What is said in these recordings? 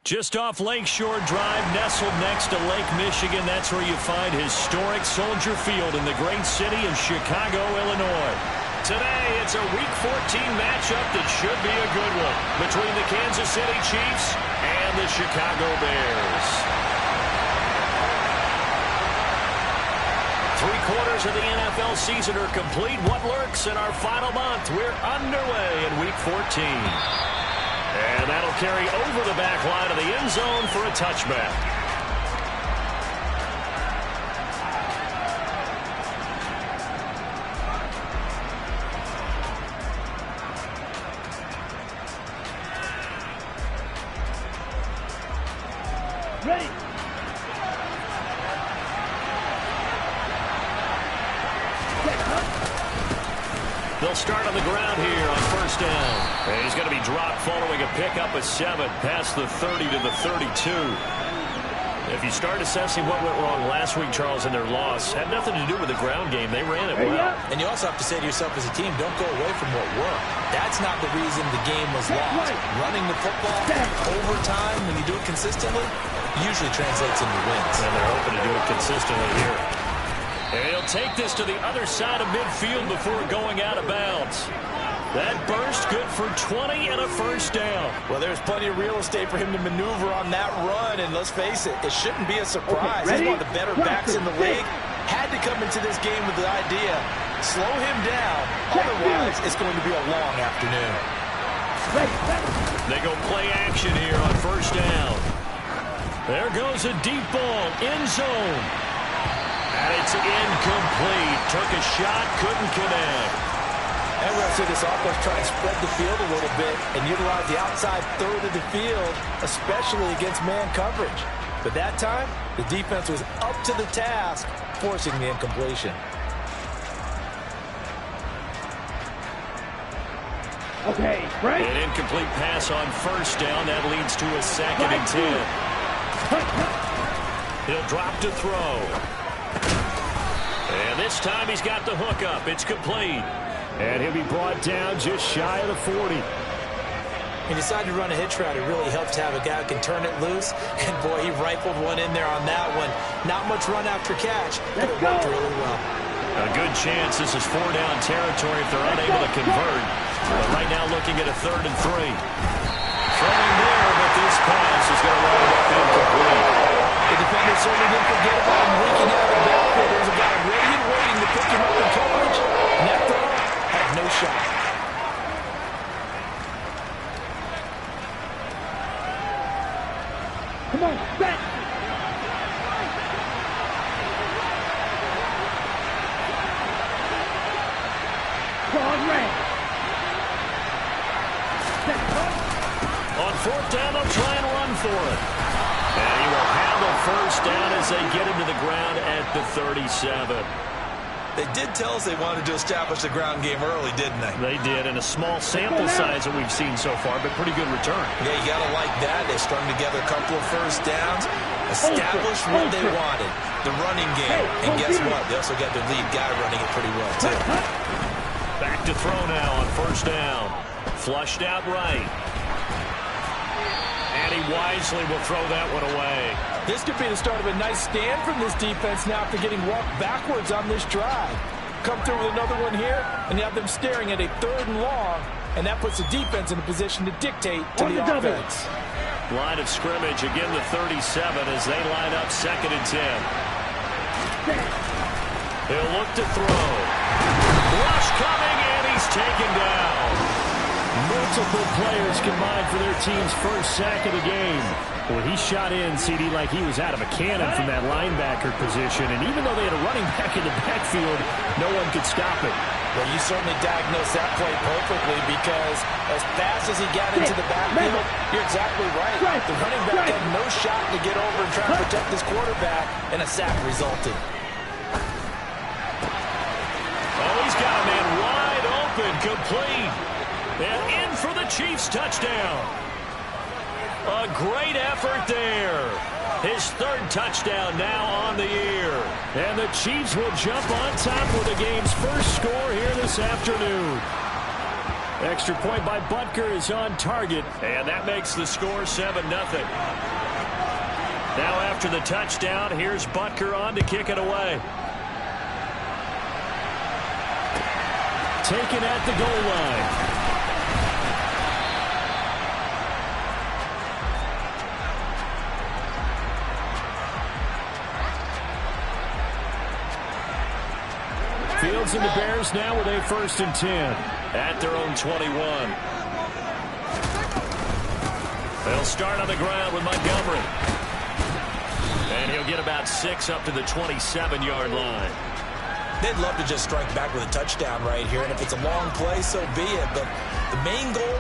Just off Lakeshore Drive, nestled next to Lake Michigan, that's where you find historic Soldier Field in the great city of Chicago, Illinois. Today, it's a Week 14 matchup that should be a good one between the Kansas City Chiefs and the Chicago Bears. 3/4 of the NFL season are complete. What lurks in our final month? We're underway in Week 14. And that'll carry over the back line of the end zone for a touchback. Ready. They'll start on the ground here on first down. And he's going to be dropped following a pickup of 7 past the 30 to the 32. If you start assessing what went wrong last week, Charles, in their loss, had nothing to do with the ground game. They ran it well. And you also have to say to yourself as a team, don't go away from what worked. That's not the reason the game was lost. Running the football over time, when you do it consistently, usually translates into wins. And they're hoping to do it consistently here. And he'll take this to the other side of midfield before going out of bounds. That burst good for 20 and a first down. Well, there's plenty of real estate for him to maneuver on that run, and let's face it, it shouldn't be a surprise. He's one of the better backs in the league. Had to come into this game with the idea, slow him down, otherwise it's going to be a long afternoon. They go play action here on first down. There goes a deep ball, end zone. And it's incomplete. Took a shot, couldn't connect. And we're going to see this offense try and spread the field a little bit and utilize the outside third of the field, especially against man coverage. But that time, the defense was up to the task, forcing the incompletion. Okay, right. An incomplete pass on first down. That leads to a 2nd and 10. He'll drop to throw. And this time he's got the hook up. It's complete. And he'll be brought down just shy of the 40. He decided to run a hitch route. It really helps to have a guy who can turn it loose. And, boy, he rifled one in there on that one. Not much run after catch, but it worked really well. A good chance this is 4-down territory if they're unable to convert. But right now looking at a 3rd and 3. Throwing there, but this pass is going to wind up incomplete. The defender certainly didn't forget about him leaking out of the backfield. There was a guy ready and waiting to pick him up in coverage. And that throw had no shot. Come on, set. Claude Ray. On 4th down, they'll try and run for it. And he will handle first down as they get him to the ground at the 37. They did tell us they wanted to establish the ground game early, didn't they? They did, and a small sample size that we've seen so far, but pretty good return. Yeah, you got to like that. They strung together a couple of first downs, established what they wanted, the running game. And guess what? They also got their lead guy running it pretty well, too. Back to throw now on first down. Flushed out right. And he wisely will throw that one away. This could be the start of a nice stand from this defense now after getting walked backwards on this drive. Come through with another one here, and you have them staring at a 3rd and long, and that puts the defense in a position to dictate to the offense. Line of scrimmage, again the 37 as they line up 2nd and 10. He'll look to throw. Rush coming, and he's taken down. Multiple players combined for their team's first sack of the game. Well, he shot in, CD, like he was out of a cannon from that linebacker position. And even though they had a running back in the backfield, no one could stop it. Well, you certainly diagnosed that play perfectly because as fast as he got into the backfield, you're exactly right. The running back had no shot to get over and try to protect this quarterback, and a sack resulted. Oh, he's got a man wide open, complete. And in for the Chiefs touchdown. A great effort there. His 3rd touchdown now on the year. And the Chiefs will jump on top with the game's first score here this afternoon. Extra point by Butker is on target, and that makes the score 7-0. Now after the touchdown, here's Butker on to kick it away. Taken at the goal line. Fields and the Bears now with a 1st and 10 at their own 21. They'll start on the ground with Montgomery. And he'll get about 6 up to the 27-yard line. They'd love to just strike back with a touchdown right here, and if it's a long play, so be it. But the main goal,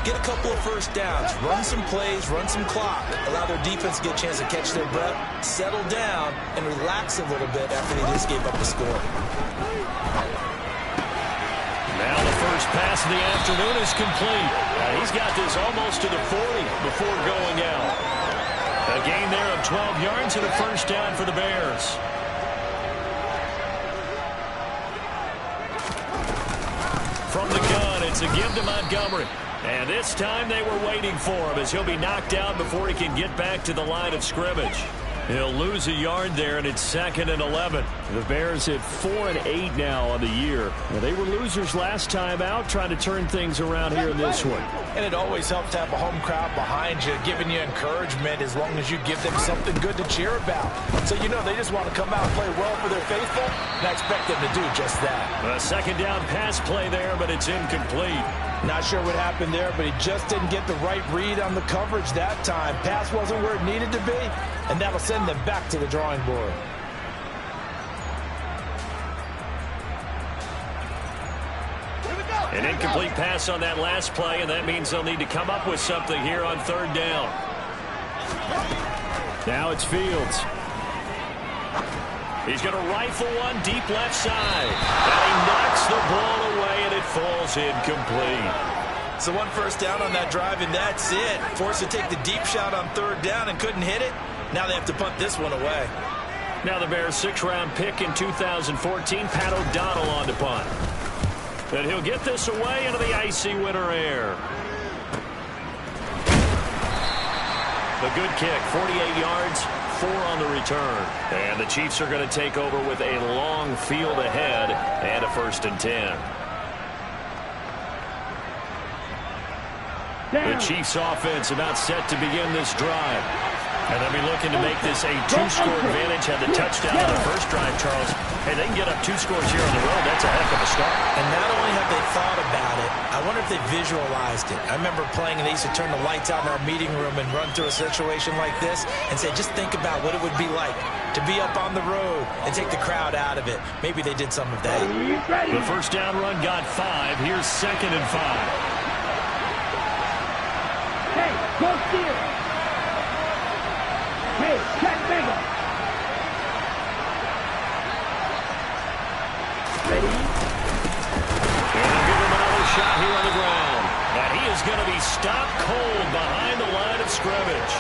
get a couple of first downs, run some plays, run some clock, allow their defense to get a chance to catch their breath, settle down, and relax a little bit after they just gave up the score. Now the first pass of the afternoon is complete. He's got this almost to the 40 before going out. A gain there of 12 yards and a 1st down for the Bears. From the gun, it's a give to Montgomery. And this time they were waiting for him as he'll be knocked down before he can get back to the line of scrimmage. He'll lose a yard there, and it's 2nd and 11. The Bears at 4-8 now on the year. Well, they were losers last time out, trying to turn things around here in this one. And it always helps to have a home crowd behind you, giving you encouragement as long as you give them something good to cheer about. So you know they just want to come out and play well for their faithful, and I expect them to do just that. A 2nd down pass play there, but it's incomplete. Not sure what happened there, but he just didn't get the right read on the coverage that time. Pass wasn't where it needed to be, and that'll send them back to the drawing board. An incomplete pass on that last play, and that means they'll need to come up with something here on 3rd down. Now it's Fields. He's going to rifle one deep left side. And he knocks the ball away, and it falls incomplete. So 1 first down on that drive, and that's it. Forced to take the deep shot on 3rd down and couldn't hit it. Now they have to punt this one away. Now the Bears' 6th-round pick in 2014, Pat O'Donnell on to punt. And he'll get this away into the icy winter air. The good kick, 48 yards, 4 on the return. And the Chiefs are going to take over with a long field ahead and a 1st and 10. The Chiefs offense about set to begin this drive. And they'll be looking to make this a 2-score advantage. Had the touchdown on the first drive, Charles. Hey, they can get up 2 scores here on the road. That's a heck of a start. And not only have they thought about it, I wonder if they visualized it. I remember playing, and they used to turn the lights out in our meeting room and run through a situation like this and say, just think about what it would be like to be up on the road and take the crowd out of it. Maybe they did some of that. The 1st down run got 5. Here's 2nd and 5. Hey, go steal. Hey, check bigger. Ready? And they'll give him another shot here on the ground. And he is going to be stopped cold behind the line of scrimmage.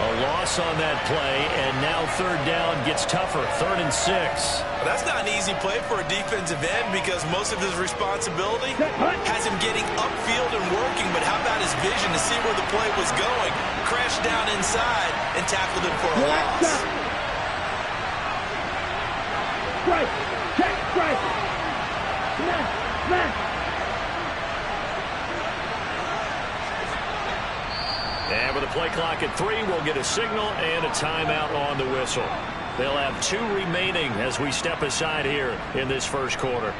A loss on that play, and now 3rd down gets tougher, 3rd and 6. Well, that's not an easy play for a defensive end because most of his responsibility has him getting upfield and working, but how about his vision to see where the play was going, crashed down inside, and tackled him for a loss. Strike, check, strike. Smash, smash. And with a play clock at 3, we'll get a signal and a timeout on the whistle. They'll have 2 remaining as we step aside here in this 1st quarter.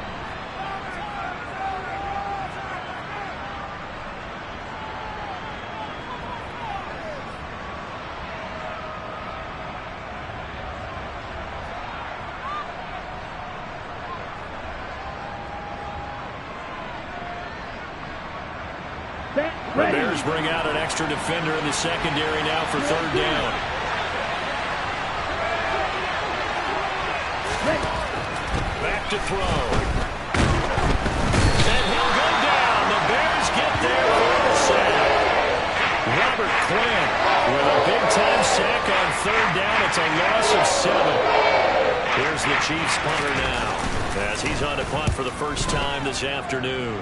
The Bears bring out an extra defender in the secondary now for 3rd down. Back to throw. And he'll go down. The Bears get there for the sack. Robert Quinn with a big-time sack on 3rd down. It's a loss of 7. Here's the Chiefs punter now as he's on to punt for the first time this afternoon.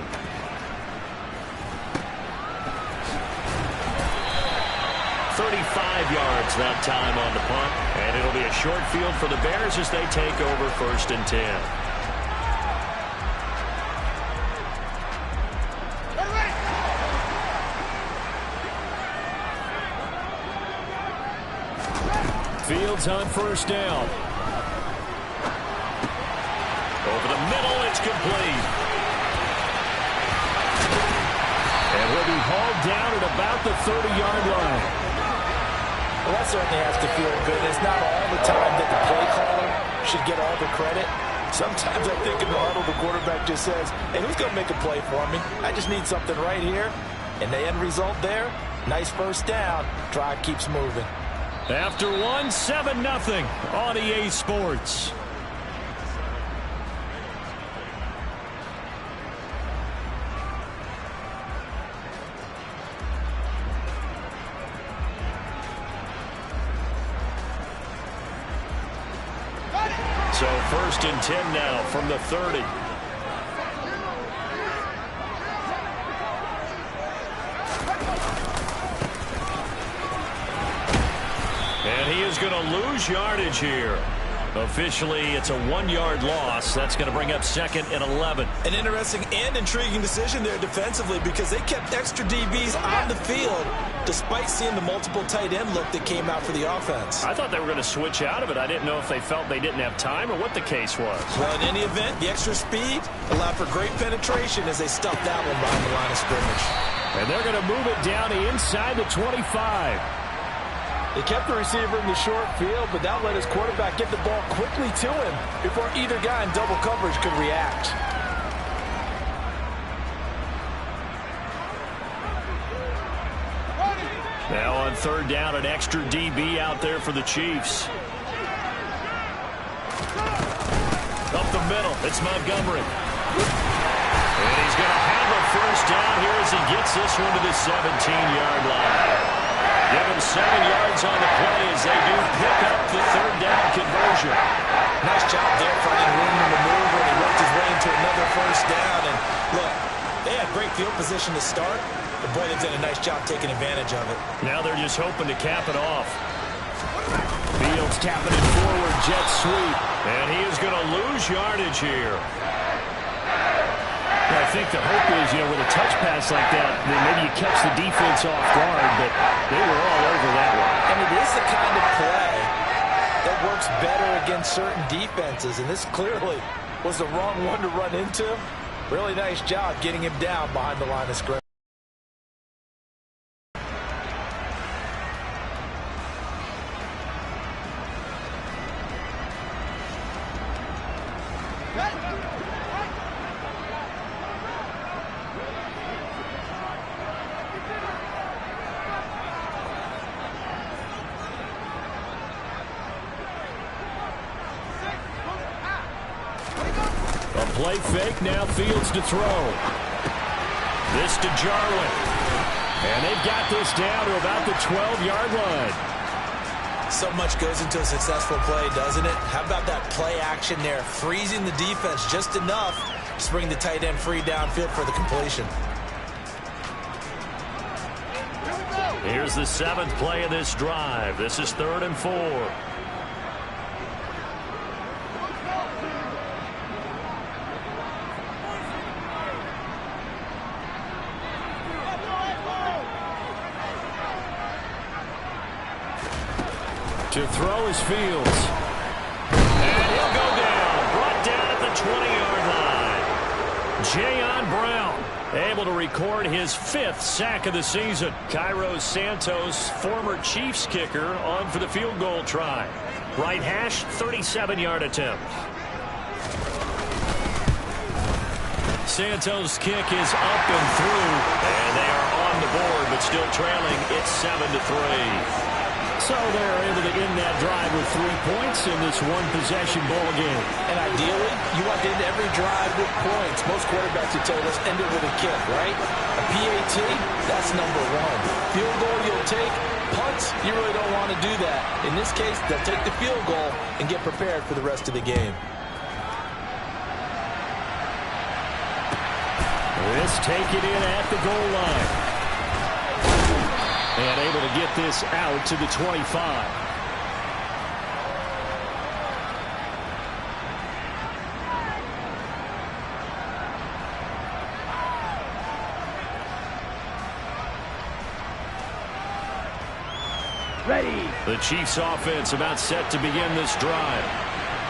takes that time on the punt. And it'll be a short field for the Bears as they take over 1st and 10. Fields on 1st down. Over the middle, it's complete. And he'll be hauled down at about the 30-yard line. Well, that certainly has to feel good. It's not all the time that the play caller should get all the credit. Sometimes I think in the huddle, the quarterback just says, hey, who's going to make a play for me? I just need something right here. And the end result there, nice 1st down. Drive keeps moving. After 7-0 on EA Sports. So 1st and 10 now from the 30. And he is going to lose yardage here. Officially, it's a 1-yard loss. That's going to bring up 2nd and 11. An interesting and intriguing decision there defensively because they kept extra DBs on the field despite seeing the multiple tight end look that came out for the offense. I thought they were going to switch out of it. I didn't know if they felt they didn't have time or what the case was. Well, in any event, the extra speed allowed for great penetration as they stuffed that one behind the line of scrimmage. And they're going to move it down to inside the 25. They kept the receiver in the short field, but that let his quarterback get the ball quickly to him before either guy in double coverage could react. Now on 3rd down, an extra DB out there for the Chiefs. Up the middle, it's Montgomery. And he's going to have a 1st down here as he gets this one to the 17-yard line. Give him 7 yards on the play as they do pick up the 3rd down conversion. Nice job there finding room to maneuver, and he worked his way into another 1st down. And look, they had great field position to start, but boy, they've done a nice job taking advantage of it. Now they're just hoping to cap it off. Fields tapping it forward, jet sweep. And he is going to lose yardage here. I think the hope is, with a touch pass like that, then maybe you catch the defense off guard, but they were all over that one. And it is the kind of play that works better against certain defenses, and this clearly was the wrong one to run into. Really nice job getting him down behind the line of scrimmage. Play fake, now Fields to throw. This to Jarwin. And they've got this down to about the 12-yard line. So much goes into a successful play, doesn't it? How about that play action there, freezing the defense just enough to bring the tight end free downfield for the completion. Here's the 7th play of this drive. This is 3rd and 4. To throw is Fields. And he'll go down. Brought down at the 20-yard line. Jayon Brown able to record his 5th sack of the season. Cairo Santos, former Chiefs kicker, on for the field goal try. Right hash, 37-yard attempt. Santos' kick is up and through. And they are on the board, but still trailing. It's 7-3. So they're able to end that drive with 3 points in this one-possession ball game. And ideally, you want to end every drive with points. Most quarterbacks would tell us end it with a kick, right? A PAT, that's number 1. Field goal you'll take. Punts, you really don't want to do that. In this case, they'll take the field goal and get prepared for the rest of the game. This take it in at the goal line. And able to get this out to the 25. Ready. The Chiefs offense about set to begin this drive.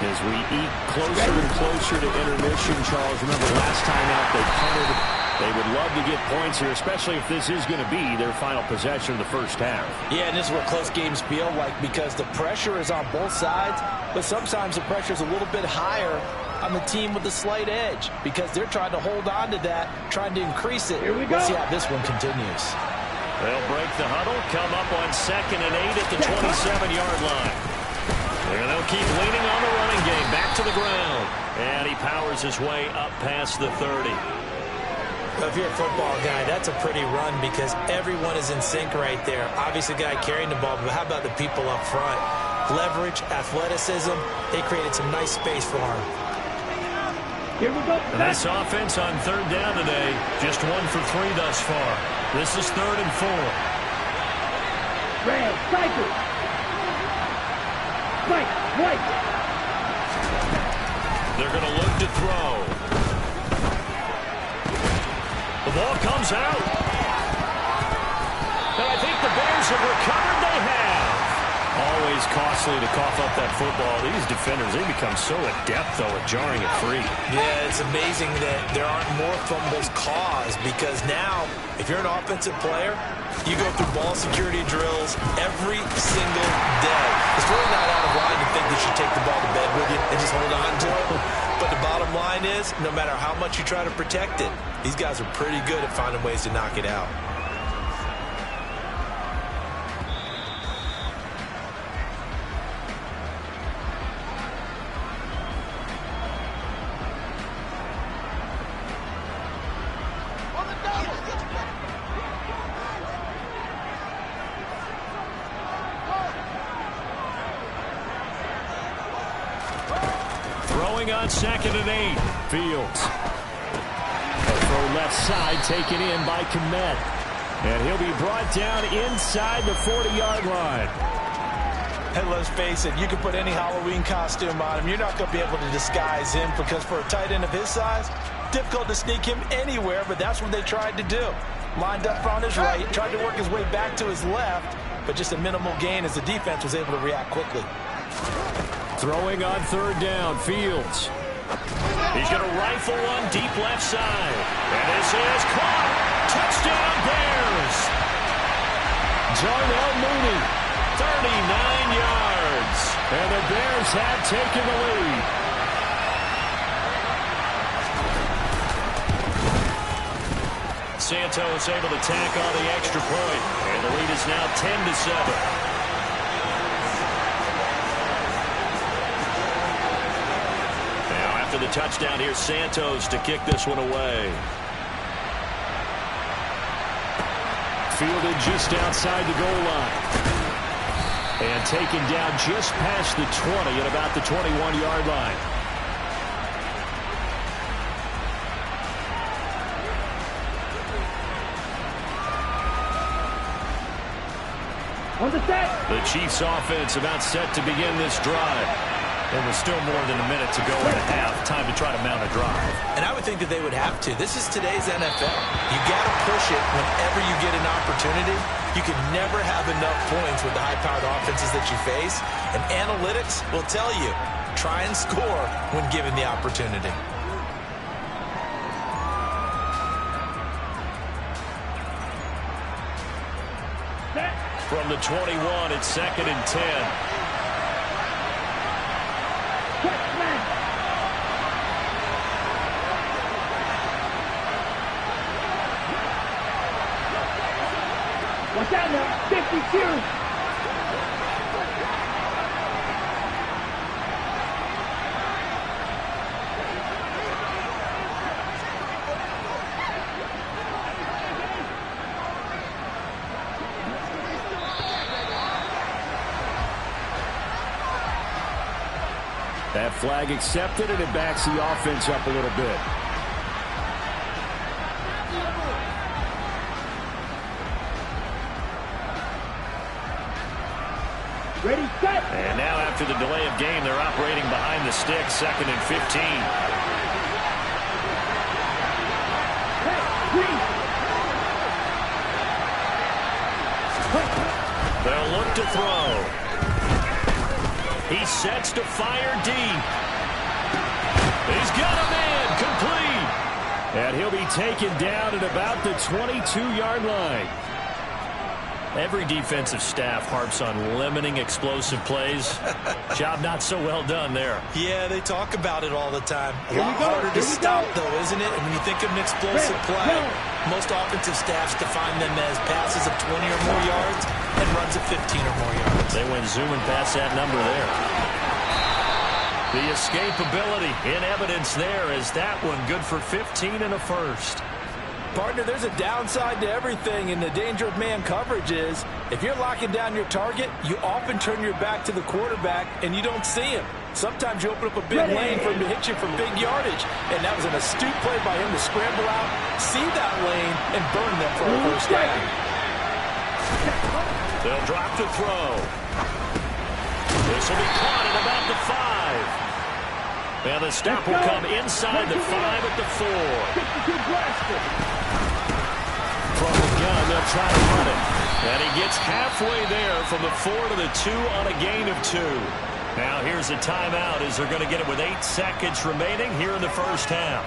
As we eat closer and closer to intermission, Charles, remember last time out they punted. They would love to get points here, especially if this is going to be their final possession of the first half. Yeah, and this is what close games feel like because the pressure is on both sides, but sometimes the pressure is a little bit higher on the team with the slight edge because they're trying to hold on to that, trying to increase it. Here we go. Let's see how this one continues. They'll break the huddle, come up on 2nd and 8 at the 27-yard line. And they'll keep leaning on the running game. Back to the ground. And he powers his way up past the 30. If you're a football guy, that's a pretty run because everyone is in sync right there. Obviously, the guy carrying the ball, but how about the people up front? Leverage, athleticism, they created some nice space for him. Here we go. And this offense on 3rd down today, just 1 for 3 thus far. This is 3rd and 4. Red, cycle. White, white. They're going to look to throw. The ball comes out. And I think the Bears have recovered. They have. Always costly to cough up that football. These defenders, they become so adept, though, at jarring it free. Yeah, it's amazing that there aren't more fumbles caused because now, if you're an offensive player, you go through ball security drills every single day. It's really not out of line to think that you take the ball to bed with you and just hold on to it. But the bottom line is, no matter how much you try to protect it, these guys are pretty good at finding ways to knock it out. On 2nd and 8. Fields. A throw left side taken in by Kmet. And he'll be brought down inside the 40-yard line. And let's face it, you can put any Halloween costume on him. You're not going to be able to disguise him because for a tight end of his size, difficult to sneak him anywhere, but that's what they tried to do. Lined up on his right, tried to work his way back to his left, but just a minimal gain as the defense was able to react quickly. Throwing on 3rd down, Fields. He's going to rifle one deep left side. And this is caught. Touchdown, Bears. Darnell Mooney, 39 yards. And the Bears have taken the lead. Santos able to tack on the extra point. And the lead is now 10-7. After the touchdown, here's Santos to kick this one away. Fielded just outside the goal line. And taken down just past the 20 at about the 21-yard line. On the set. The Chiefs offense about set to begin this drive. And with still more than a minute to go in the half, time to try to mount a drive. And I would think that they would have to. This is today's NFL. You got to push it whenever you get an opportunity. You can never have enough points with the high-powered offenses that you face. And analytics will tell you, try and score when given the opportunity. From the 21, it's 2nd and 10. Watch out now, 52. That flag accepted, and it backs the offense up a little bit. Ready, set. And now after the delay of game, they're operating behind the stick, 2nd and 15. They'll look to throw. He sets to fire deep. He's got a man complete. And he'll be taken down at about the 22-yard line. Every defensive staff harps on limiting explosive plays. Job not so well done there. Yeah, they talk about it all the time. A lot harder to stop, though, isn't it? And when you think of an explosive play, most offensive staffs define them as passes of 20 or more yards and runs of 15 or more yards. They went zooming past that number there. The escapability in evidence there is that one good for 15 and a first. Partner, there's a downside to everything, and the danger of man coverage is if you're locking down your target, you often turn your back to the quarterback and you don't see him. Sometimes you open up a big lane for him to hit you for big yardage, and that was an astute play by him to scramble out, see that lane, and burn them for a first down. They'll drop to throw. This will be caught at about the 5. And the stop will come inside the 5 at the 4. From the gun, they'll try to run it. And he gets halfway there from the 4 to the 2 on a gain of 2. Now here's a timeout as they're going to get it with 8 seconds remaining here in the first half.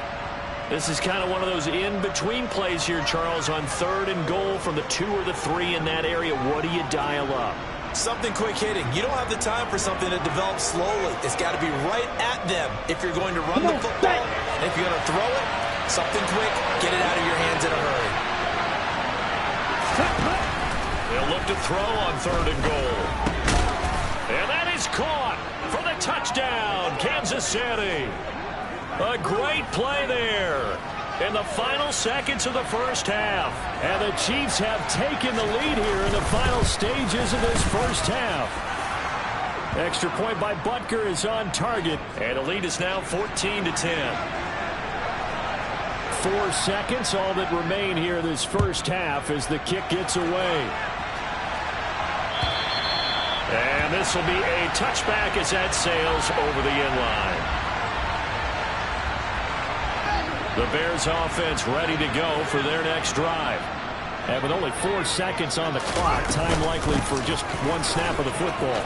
This is kind of one of those in-between plays here, Charles, on 3rd and goal from the 2 or the 3 in that area. What do you dial up? Something quick hitting. You don't have the time for something that develops slowly. It's got to be right at them if you're going to run the football. And if you're going to throw it, something quick, get it out of your hands in a hurry. They'll look to throw on 3rd and goal. And that is caught for the touchdown, Kansas City. A great play there in the final seconds of the first half. And the Chiefs have taken the lead here in the final stages of this first half. Extra point by Butker is on target. And the lead is now 14-10. 4 seconds, all that remain here this first half as the kick gets away. And this will be a touchback as that sails over the end line. The Bears offense ready to go for their next drive. And with only 4 seconds on the clock, time likely for just 1 snap of the football.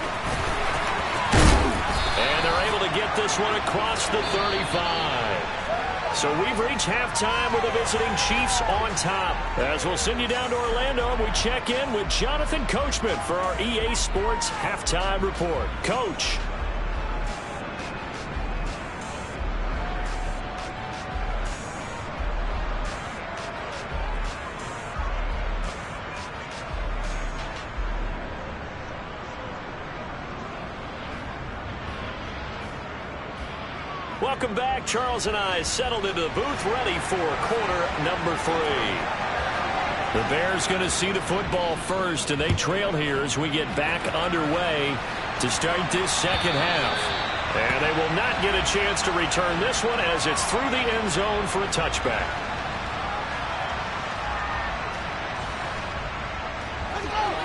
And they're able to get this one across the 35. So we've reached halftime with the visiting Chiefs on top. As we'll send you down to Orlando, and we check in with Jonathan Coachman for our EA Sports Halftime Report. Coach. Welcome back. Charles and I settled into the booth ready for quarter number 3. The Bears going to see the football first, and they trail here as we get back underway to start this second half. And they will not get a chance to return this one as it's through the end zone for a touchback.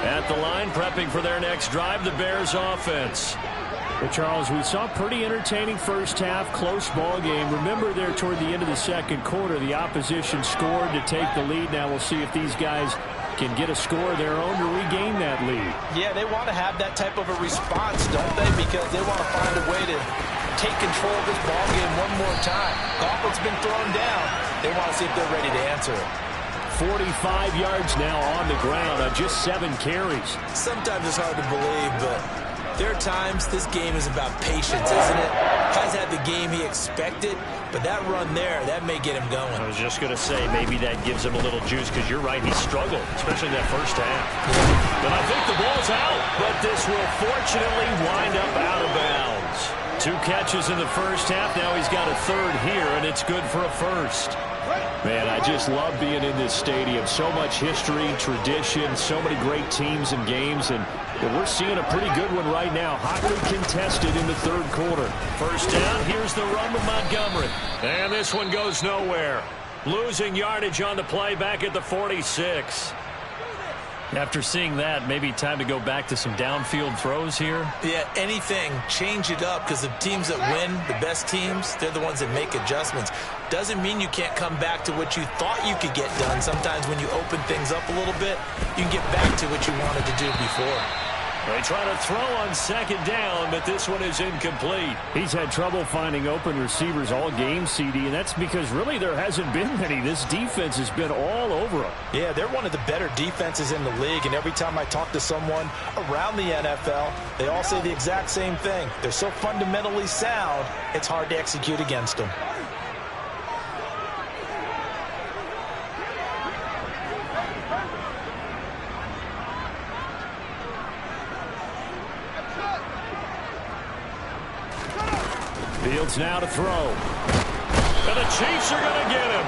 At the line, prepping for their next drive, the Bears offense. Well, Charles, we saw a pretty entertaining first half, close ball game. Remember there toward the end of the second quarter, the opposition scored to take the lead. Now we'll see if these guys can get a score of their own to regain that lead. Yeah, they want to have that type of a response, don't they? Because they want to find a way to take control of this ball game one more time. Gauntlet's been thrown down. They want to see if they're ready to answer it. 45 yards now on the ground on just 7 carries. Sometimes it's hard to believe, but there are times this game is about patience, isn't it? Has had the game he expected, but that run there, that may get him going. I was just going to say, maybe that gives him a little juice, because you're right, he struggled, especially in that first half. But I think the ball's out, but this will fortunately wind up out of bounds. 2 catches in the first half, now he's got a 3rd here, and it's good for a first. Man, I just love being in this stadium. So much history, tradition, so many great teams and games, and we're seeing a pretty good one right now. Hotly contested in the 3rd quarter. First down, here's the run with Montgomery. And this one goes nowhere. Losing yardage on the play back at the 46. After seeing that, maybe time to go back to some downfield throws here. Yeah, anything, change it up, because the teams that win, the best teams, they're the ones that make adjustments. Doesn't mean you can't come back to what you thought you could get done. Sometimes when you open things up a little bit, you can get back to what you wanted to do before. They try to throw on second down, but this one is incomplete. He's had trouble finding open receivers all game, CD, and that's because really there hasn't been many. This defense has been all over him. Yeah, they're one of the better defenses in the league, and every time I talk to someone around the NFL, they all say the exact same thing. They're so fundamentally sound, it's hard to execute against them. Fields now to throw. And the Chiefs are going to get him.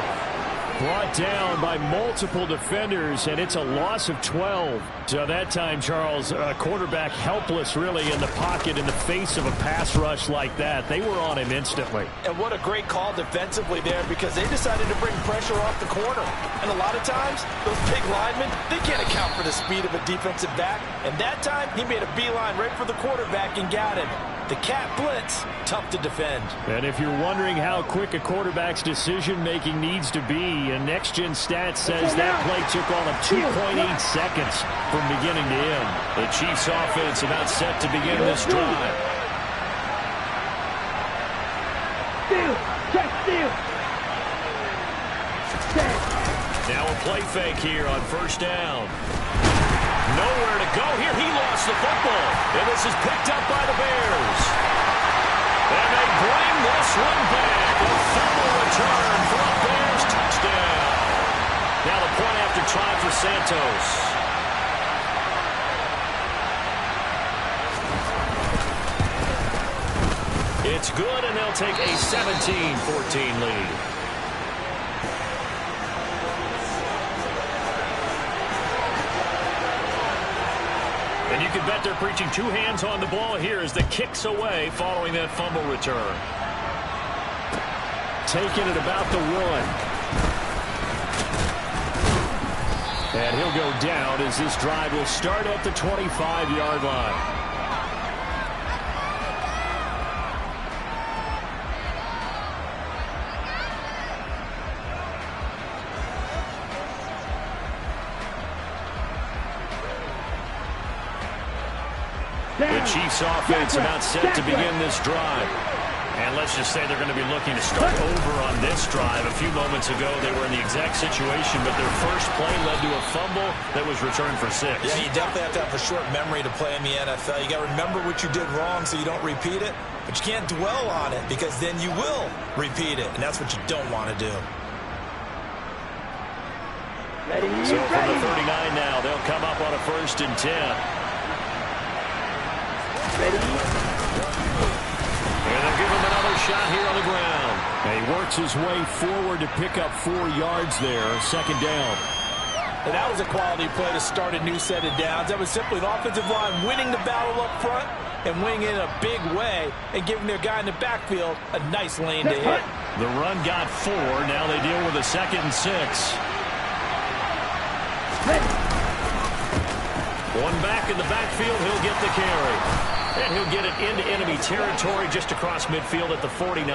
Brought down by multiple defenders, and it's a loss of 12. So that time, Charles, a quarterback helpless really in the pocket in the face of a pass rush like that. They were on him instantly. And what a great call defensively there, because they decided to bring pressure off the corner. And a lot of times, those big linemen, they can't account for the speed of a defensive back. And that time, he made a beeline right for the quarterback and got him. The cat blitz, tough to defend. And if you're wondering how quick a quarterback's decision-making needs to be, and Next Gen Stats says that play took all of 2.8 seconds from beginning to end. The Chiefs offense about set to begin this drive. Steal! Check steal! Now a play fake here on first down. Nowhere to go here. He lost the football. And this is picked up by the Bears. And they bring this one back. A fumble return for a Bears touchdown. Now the point after try for Santos. It's good, and they'll take a 17-14 lead. And you can bet they're preaching two hands on the ball here as the kick's away following that fumble return. Taking it about the 1. And he'll go down as this drive will start at the 25-yard line. The Chiefs offense about set to begin this drive. And let's just say they're going to be looking to start over on this drive. A few moments ago, they were in the exact situation, but their first play led to a fumble that was returned for 6. Yeah, you definitely have to have a short memory to play in the NFL. You got to remember what you did wrong so you don't repeat it, but you can't dwell on it because then you will repeat it, and that's what you don't want to do. So from the 39 now, they'll come up on a 1st and 10. Ready? And they'll give him another shot here on the ground. And he works his way forward to pick up 4 yards there. 2nd down. And that was a quality play to start a new set of downs. That was simply an offensive line winning the battle up front and winning in a big way and giving their guy in the backfield a nice lane to hit. The run got 4. Now they deal with a 2nd and 6. One back in the backfield, he'll get the carry. And he'll get it into enemy territory just across midfield at the 49.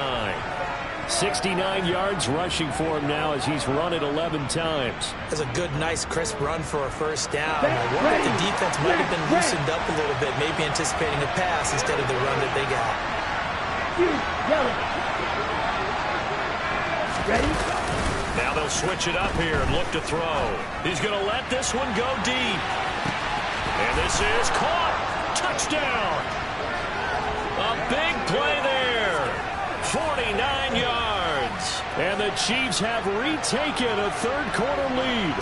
69 yards rushing for him now as he's run it 11 times. That's a good, nice, crisp run for a 1st down. I wonder if the defense might have been loosened up a little bit, maybe anticipating a pass instead of the run that they got. Ready? Now they'll switch it up here and look to throw. He's going to let this one go deep. And this is caught. Touchdown. A big play there. 49 yards. And the Chiefs have retaken a 3rd quarter lead.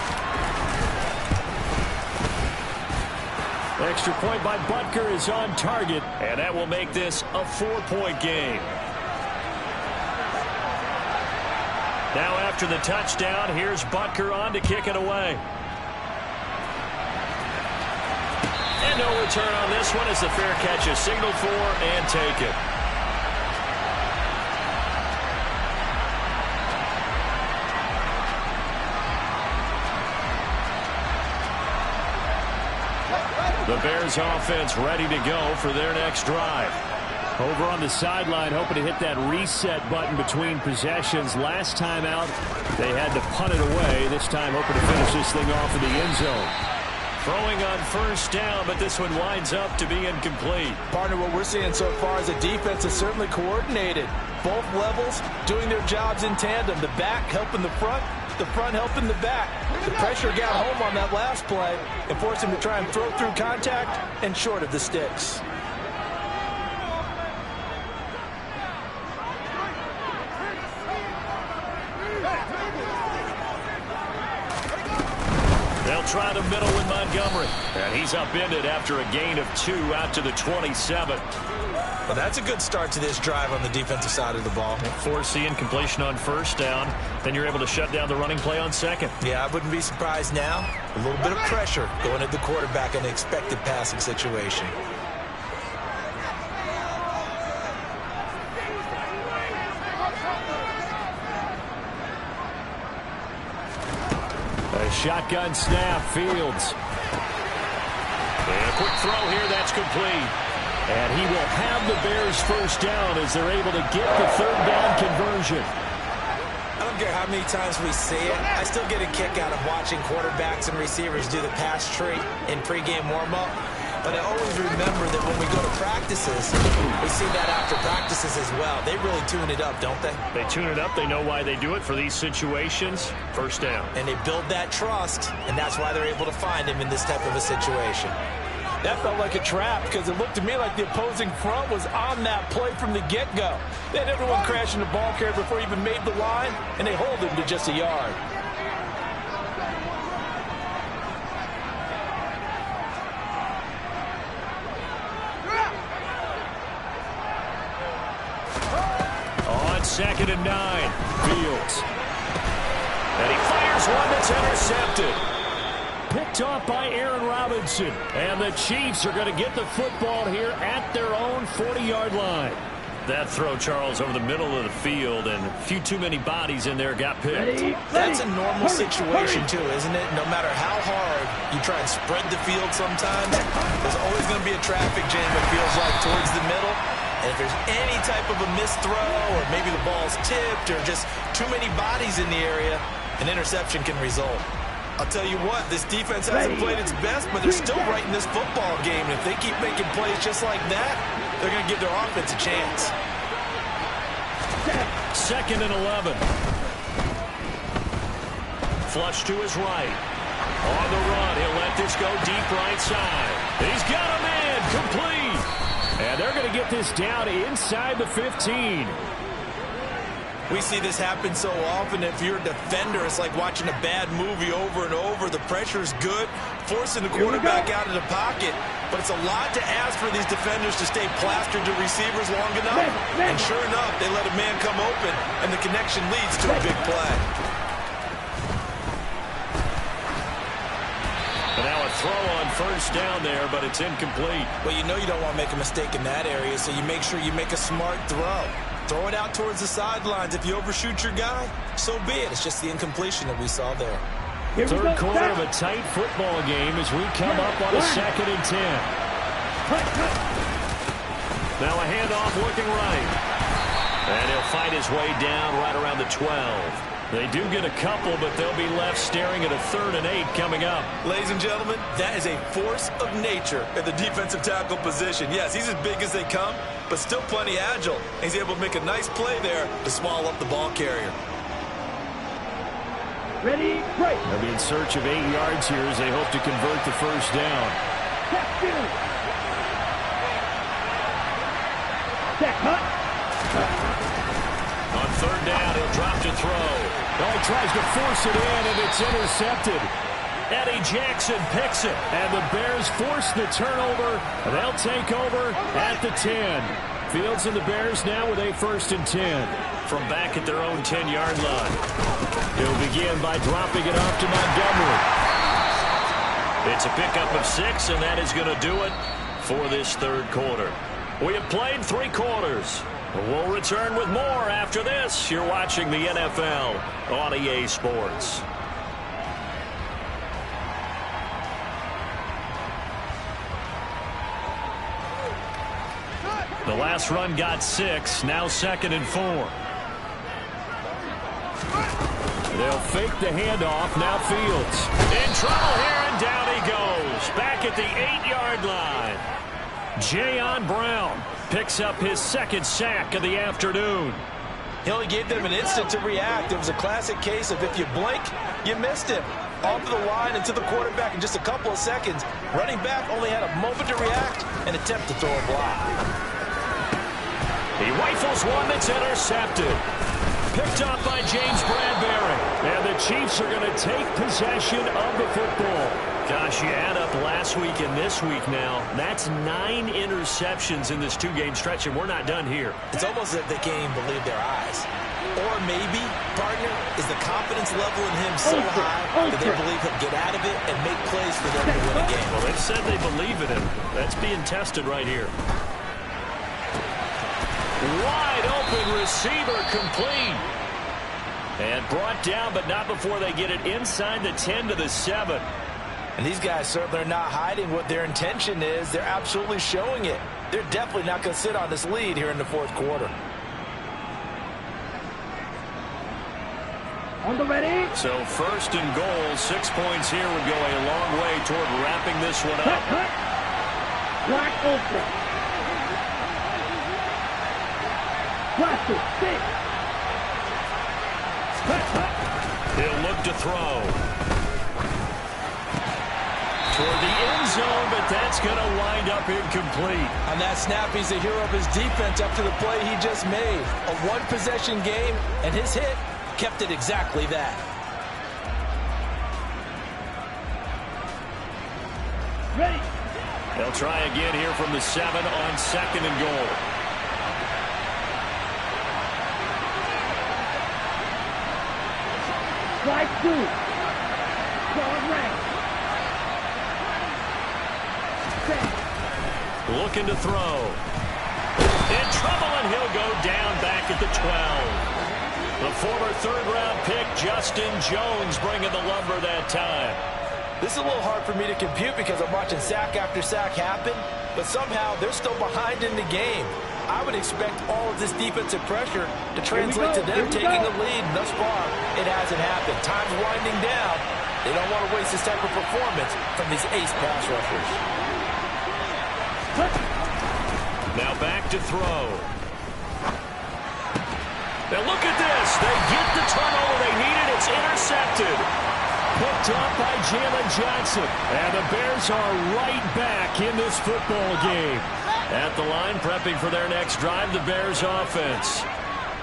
Extra point by Butker is on target. And that will make this a 4-point game. Now after the touchdown, here's Butker on to kick it away. And no return on this one as the fair catch is signaled for and taken. The Bears offense ready to go for their next drive. Over on the sideline, hoping to hit that reset button between possessions. Last time out, they had to punt it away. This time, hoping to finish this thing off in the end zone. Throwing on first down, but this one winds up to be incomplete. Partner, what we're seeing so far is the defense is certainly coordinated. Both levels doing their jobs in tandem. The back helping the front helping the back. The pressure got home on that last play and forced him to try and throw through contact and short of the sticks. They'll try the middle with Montgomery. And he's upended after a gain of 2 out to the 27. Well, that's a good start to this drive on the defensive side of the ball. Forcing completion on first down. Then you're able to shut down the running play on second. Yeah, I wouldn't be surprised now. A little bit of pressure going at the quarterback in an expected passing situation. A shotgun snap, Fields. And a quick throw here, that's complete. And he will have the Bears first down as they're able to get the third down conversion. I don't care how many times we see it. I still get a kick out of watching quarterbacks and receivers do the pass tree in pregame warm-up. But I always remember that when we go to practices, we see that after practices as well. They really tune it up, don't they? They tune it up. They know why they do it for these situations. First down. And they build that trust, and that's why they're able to find him in this type of a situation. That felt like a trap because it looked to me like the opposing front was on that play from the get-go. They had everyone crashing the ball carrier before he even made the line, and they hold him to just a yard. On 2nd and 9, Fields. And he fires one that's intercepted. Picked off by Aaron Robinson. And the Chiefs are going to get the football here at their own 40-yard line. That throw, Charles, over the middle of the field, and a few too many bodies in there got picked. That's a normal situation, too, isn't it? No matter how hard you try and spread the field sometimes, there's always going to be a traffic jam, it feels like, towards the middle. And if there's any type of a missed throw, or maybe the ball's tipped, or just too many bodies in the area, an interception can result. I'll tell you what, this defense hasn't played its best, but they're still right in this football game. And if they keep making plays just like that, they're going to give their offense a chance. 2nd and 11. Flush to his right. On the run, he'll let this go deep right side. He's got a man, complete. And they're going to get this down inside the 15. We see this happen so often. If you're a defender, it's like watching a bad movie over and over. The pressure is good, forcing the quarterback out of the pocket. But it's a lot to ask for these defenders to stay plastered to receivers long enough. And sure enough, they let a man come open, and the connection leads to a big play. And now a throw on first down there, but it's incomplete. Well, you know you don't want to make a mistake in that area, so you make sure you make a smart throw. Throw it out towards the sidelines. If you overshoot your guy, so be it. It's just the incompletion that we saw there. Third quarter of a tight football game as we come up on a 2nd and 10. Now a handoff looking right. And he'll fight his way down right around the 12. They do get a couple, but they'll be left staring at a 3rd and 8 coming up. Ladies and gentlemen, that is a force of nature at the defensive tackle position. Yes, he's as big as they come, but still plenty agile. He's able to make a nice play there to swallow up the ball carrier. Ready, break. They'll be in search of 8 yards here as they hope to convert the first down. Check, cut. On 3rd down, he'll drop to throw. Oh, he tries to force it in, and it's intercepted. Eddie Jackson picks it, and the Bears force the turnover. They'll take over at the 10. Fields and the Bears now with a 1st and 10 from back at their own 10-yard line. He'll begin by dropping it off to Montgomery. It's a pickup of 6, and that is going to do it for this 3rd quarter. We have played 3 quarters. We'll return with more after this. You're watching the NFL on EA Sports. The last run got 6. Now 2nd and 4. They'll fake the handoff. Now Fields. In trouble here, and down he goes. Back at the 8-yard line. Jayon Brown picks up his 2nd sack of the afternoon. He only gave them an instant to react. It was a classic case of if you blink, you missed him. Off the line and to the quarterback in just a couple of seconds. Running back only had a moment to react and attempt to throw a block. He rifles one that's intercepted. Picked up by James Bradbury. And the Chiefs are going to take possession of the football. Gosh, you add up last week and this week now. That's 9 interceptions in this 2-game stretch, and we're not done here. It's almost as if they can't even believe their eyes. Or maybe, partner, is the confidence level in him so high that they believe he'll get out of it and make plays for them to win a game. Well, they've said they believe in him. That's being tested right here. Wide open receiver, complete. And brought down, but not before they get it inside the 10 to the 7. And these guys certainly are not hiding what their intention is. They're absolutely showing it. They're definitely not going to sit on this lead here in the 4th quarter. On the ready. So 1st and goal, 6 points here would go a long way toward wrapping this one up. Cut. Black open. Blaster, 6. Cut. He'll look to throw. Toward the end zone, but that's going to wind up incomplete. On that snap, he's the hero of his defense up to the play he just made. A one-possession game, and his hit kept it exactly that. Ready. They'll try again here from the 7 on 2nd and goal. Strike 2. Strong rank. Looking to throw. In trouble, and he'll go down back at the 12. The former 3rd-round pick, Justin Jones, bringing the lumber that time. This is a little hard for me to compute because I'm watching sack after sack happen, but somehow they're still behind in the game. I would expect all of this defensive pressure to translate to them taking the lead, and thus far, it hasn't happened. Time's winding down. They don't want to waste this type of performance from these ace pass rushers. Now back to throw. Now look at this. They get the turnover they needed. It's intercepted. Picked up by Jalen Johnson. And the Bears are right back in this football game. At the line, prepping for their next drive, the Bears offense.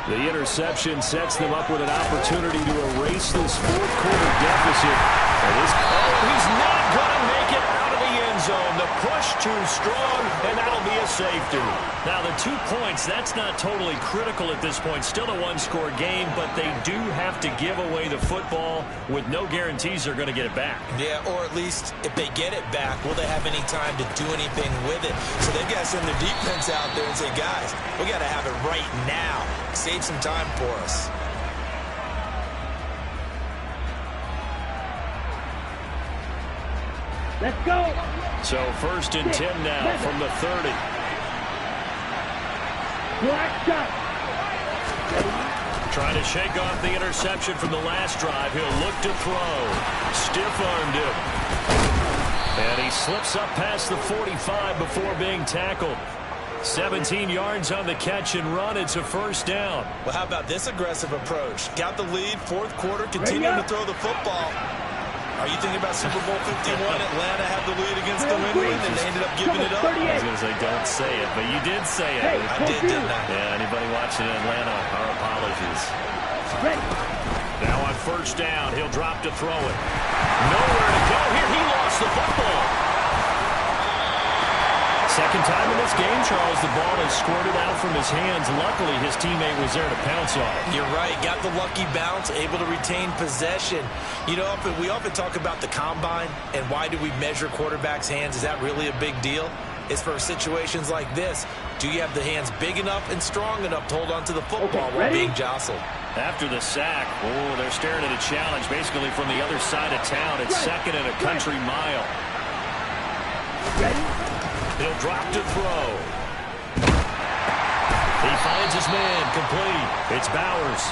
The interception sets them up with an opportunity to erase this 4th quarter deficit. And he's not going to make it out of the end zone. The push too strong, and that'll be a safety. Now, the 2 points, that's not totally critical at this point. Still a one-score game, but they do have to give away the football with no guarantees they're going to get it back. Yeah, or at least if they get it back, will they have any time to do anything with it? So they've got to send their defense out there and say, guys, we got to have it right now. Save some time for us. Let's go. So 1st and 10 now from the 30. Black shot. Trying to shake off the interception from the last drive. He'll look to throw. Stiff-armed him. And he slips up past the 45 before being tackled. 17 yards on the catch and run. It's a 1st down. Well, how about this aggressive approach? Got the lead, 4th quarter, continuing to throw the football. Are you thinking about Super Bowl 51? Atlanta had the lead against New England, and they ended up giving it up. I was going to say, don't say it, but you did say it. I did, didn't I? Yeah, anybody watching in Atlanta, our apologies. Now on 1st down, he'll drop to throw it. Nowhere to go here. He lost the football. 2nd time in this game, Charles, the ball has squirted out from his hands. Luckily, his teammate was there to pounce on it. You're right. Got the lucky bounce, able to retain possession. You know, we often talk about the combine and why do we measure quarterbacks' hands. Is that really a big deal? It's for situations like this. Do you have the hands big enough and strong enough to hold on to the football while being jostled? After the sack, they're staring at a challenge basically from the other side of town. It's 2nd and a country mile. He'll drop to throw. He finds his man, complete. It's Bowers.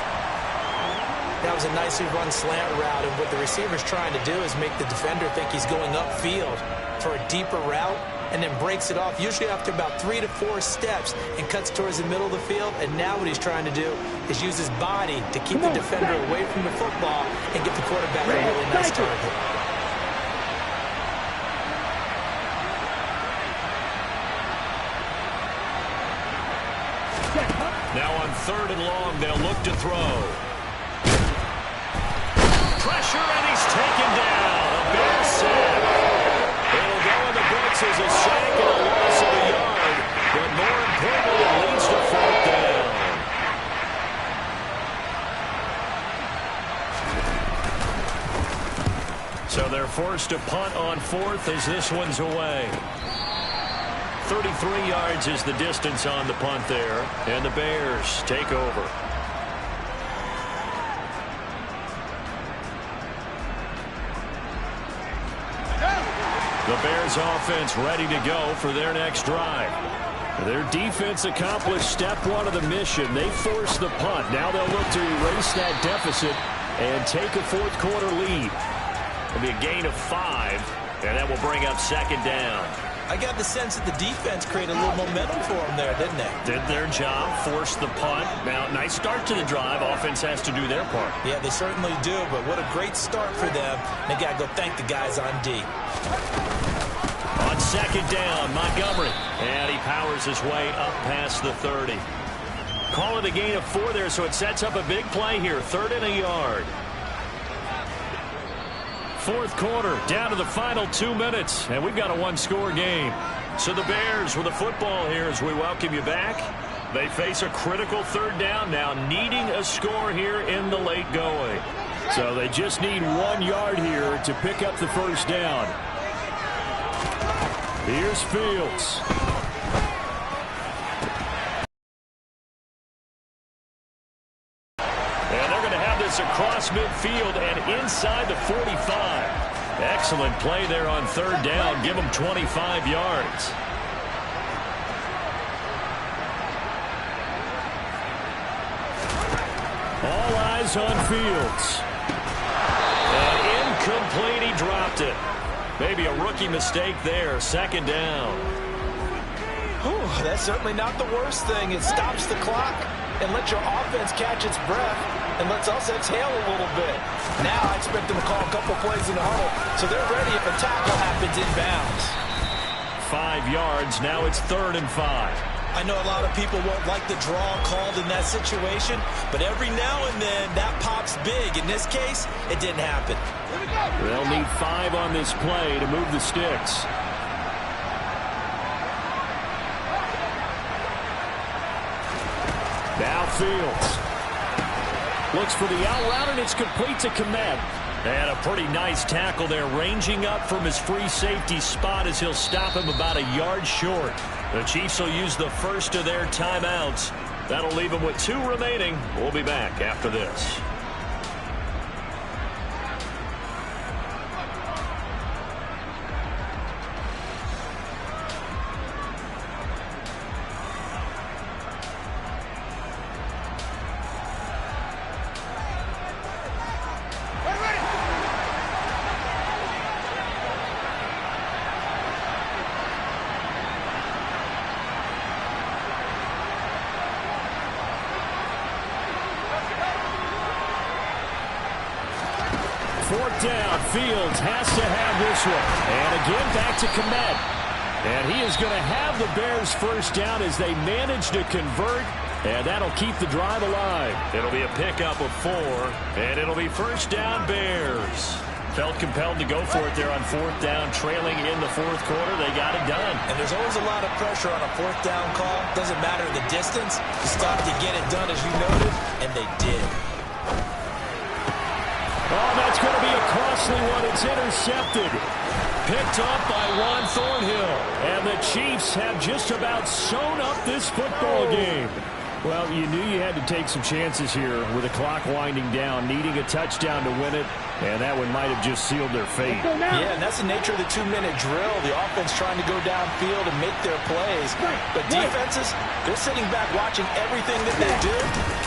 That was a nicely run slant route, and what the receiver's trying to do is make the defender think he's going upfield for a deeper route, and then breaks it off, usually after about 3 to 4 steps, and cuts towards the middle of the field. And now what he's trying to do is use his body to keep the defender away from the football and get the quarterback a really nice target. Now on 3rd and long, they'll look to throw. Pressure, and he's taken down. A Bears sack. It'll go in the books as a sack and a loss of a yard. But more importantly, it leads to 4th down. So they're forced to punt on 4th as this one's away. 33 yards is the distance on the punt there, and the Bears take over. The Bears offense ready to go for their next drive. Their defense accomplished step 1 of the mission. They forced the punt. Now they'll look to erase that deficit and take a 4th quarter lead. It'll be a gain of 5, and that will bring up 2nd down. I got the sense that the defense created a little momentum for them there, didn't they? Did their job, forced the punt. Now, nice start to the drive. Offense has to do their part. Yeah, they certainly do, but what a great start for them. They got to go thank the guys on D. On 2nd down, Montgomery. And he powers his way up past the 30. Call it a gain of 4 there, so it sets up a big play here. 3rd and a yard. 4th quarter, down to the final 2 minutes, and we've got a 1-score game. So the Bears with the football here as we welcome you back. They face a critical 3rd down now, needing a score here in the late going. So they just need 1 yard here to pick up the 1st down. Here's Fields. Across midfield and inside the 45. Excellent play there on 3rd down. Give them 25 yards. All eyes on Fields. And incomplete. He dropped it. Maybe a rookie mistake there. 2nd down. Whew, that's certainly not the worst thing. It stops the clock and lets your offense catch its breath. And lets us exhale a little bit. Now I expect them to call a couple plays in the huddle, so they're ready if a tackle happens inbounds. 5 yards. Now it's 3rd and 5. I know a lot of people won't like the draw called in that situation, but every now and then that pops big. In this case, it didn't happen. They'll need 5 on this play to move the sticks. Now Fields. Looks for the out route, and it's complete to Kmet. And a pretty nice tackle there, ranging up from his free safety spot as he'll stop him about a yard short. The Chiefs will use the first of their timeouts. That'll leave them with 2 remaining. We'll be back after this. Down. Fields has to have this one. And again, back to Kmet. And he is going to have the Bears 1st down as they manage to convert. And that'll keep the drive alive. It'll be a pickup of 4. And it'll be 1st down Bears. Felt compelled to go for it there on 4th down, trailing in the 4th quarter. They got it done. And there's always a lot of pressure on a 4th down call. Doesn't matter the distance. You stop to get it done, as you noted, and they did. Oh, that's going to be a costly one. It's intercepted. Picked up by Juan Thornhill. And the Chiefs have just about sewn up this football game. Well, you knew you had to take some chances here with the clock winding down, needing a touchdown to win it, and that one might have just sealed their fate. Yeah, and that's the nature of the 2-minute drill. The offense trying to go downfield and make their plays. But defenses, they're sitting back watching everything that they do,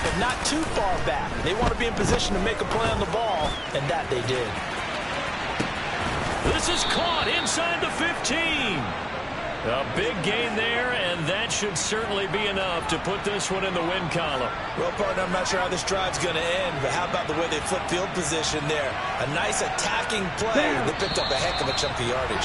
but not too far back. They want to be in position to make a play on the ball, and that they did. This is caught inside the 15. A big gain there, and that should certainly be enough to put this one in the win column. Well, partner, I'm not sure how this drive's going to end, but how about the way they flip field position there? A nice attacking play. They picked up a heck of a chunk of yardage.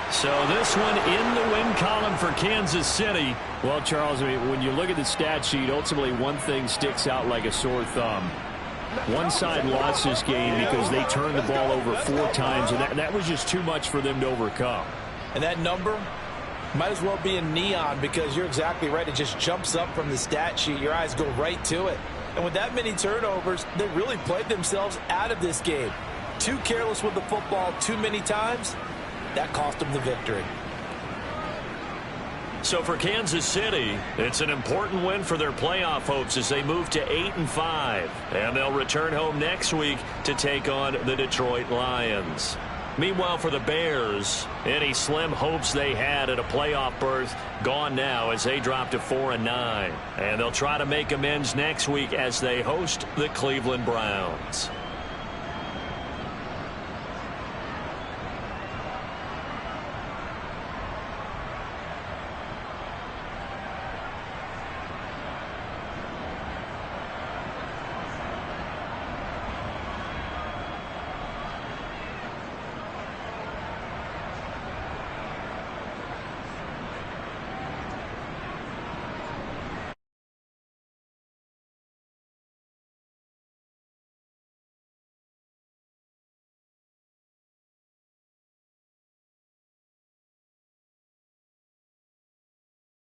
So this one in the win column for Kansas City. Well, Charles, I mean, when you look at the stat sheet, ultimately one thing sticks out like a sore thumb. One side lost this game because they turned the ball over 4 times, and that was just too much for them to overcome. And that number might as well be in neon because you're exactly right. It just jumps up from the stat sheet. Your eyes go right to it. And with that many turnovers, they really played themselves out of this game. Too careless with the football too many times. That cost them the victory. So for Kansas City, it's an important win for their playoff hopes as they move to 8-5. And they'll return home next week to take on the Detroit Lions. Meanwhile, for the Bears, any slim hopes they had at a playoff berth gone now as they drop to 4-9. And they'll try to make amends next week as they host the Cleveland Browns.